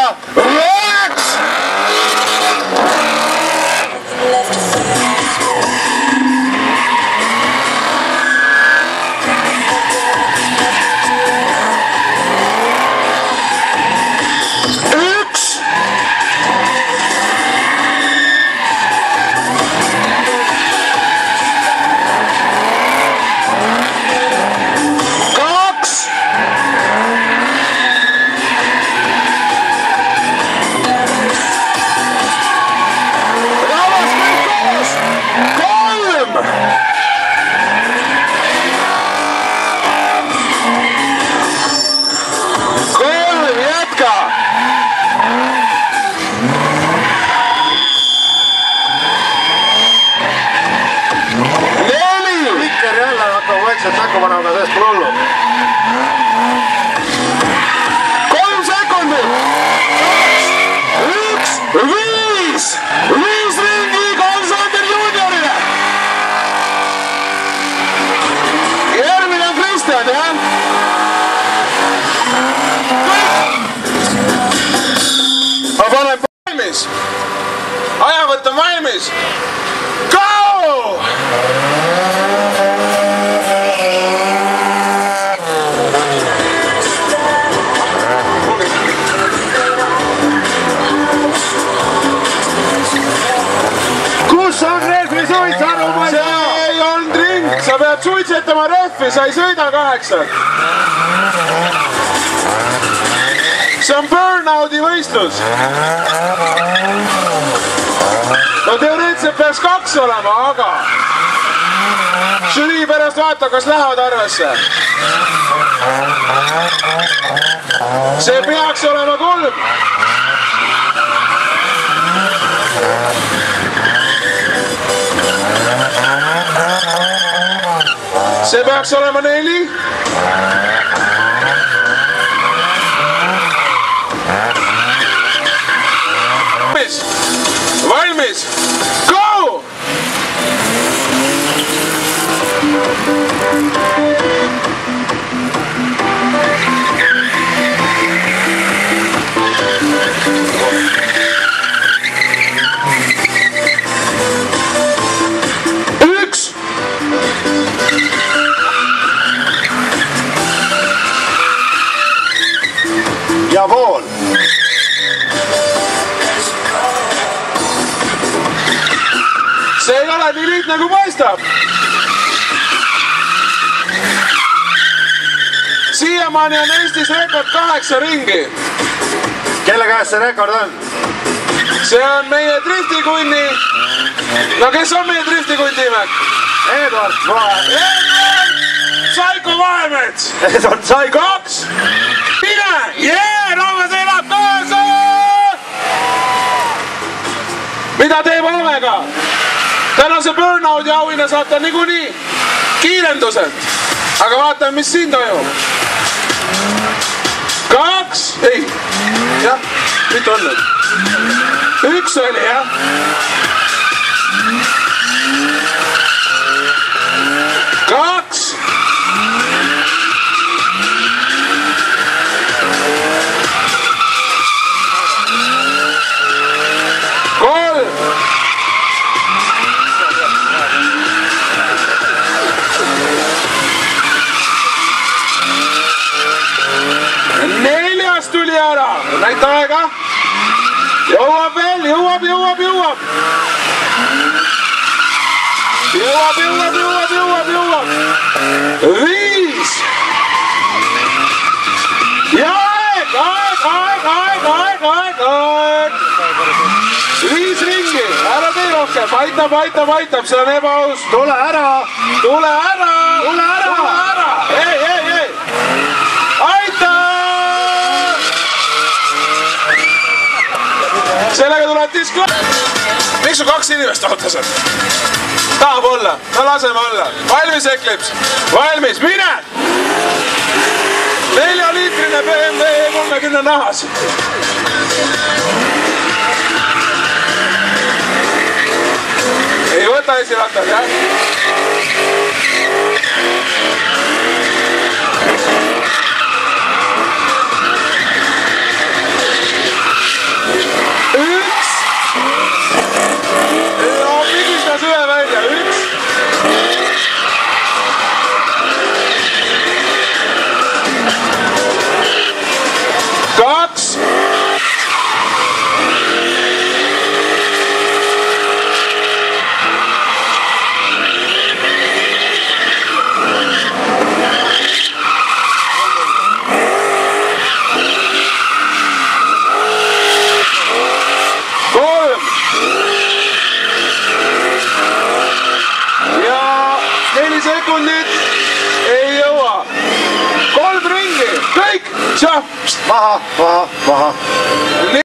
jätka. Ajavõtt on valmis. Go! Kus on rehvi suitsanu? See ei olnud ring. Sa pead suitsetama rehvi, sa ei sõida 8. See on burnout'i võistlus. No teoreetiliselt peaks 2 olema, aga žürii pärast vaata, kas lähevad arvesse. See peaks olema 3. See peaks olema 4. Valmis! Go! Üks! Ja pool. See ei ole nii lihtne kui paistab. Siiamaani on Eestis rekord 8 ringi. Kelle käes see rekord on? See on meie driftikunni. No kes on meie driftikunn, Tiimek? Edward Vahe. Edward! Saiko Vahemets! Edward Saiko. 2! Mine! Jee! Rahvas elab kaasa! Mida teeb Omega? Tänase burnout'i auhinna saate niikuinii kiirenduselt. Aga vaatame, mis siin toimub. 2, ei, jah, mitu on nüüd? 1 oli, jah. 2. Tuli ära, näita aega. Jõuab veel, jõuab. Jõuab. 5. Ja aeg. 5 ringi, ära tee rohkem, aitab, see on ebaaus. Tule ära. Ei. Aitab! Sellega tuleb disko. Miks su 2 inimest ootasid? Tahab olla, no laseme olla. Valmis, Eclipse? Valmis, mine! 4-liitrine BMW 30 nahas. Ei võta esirattad, jah? maha, maha, maha. nii.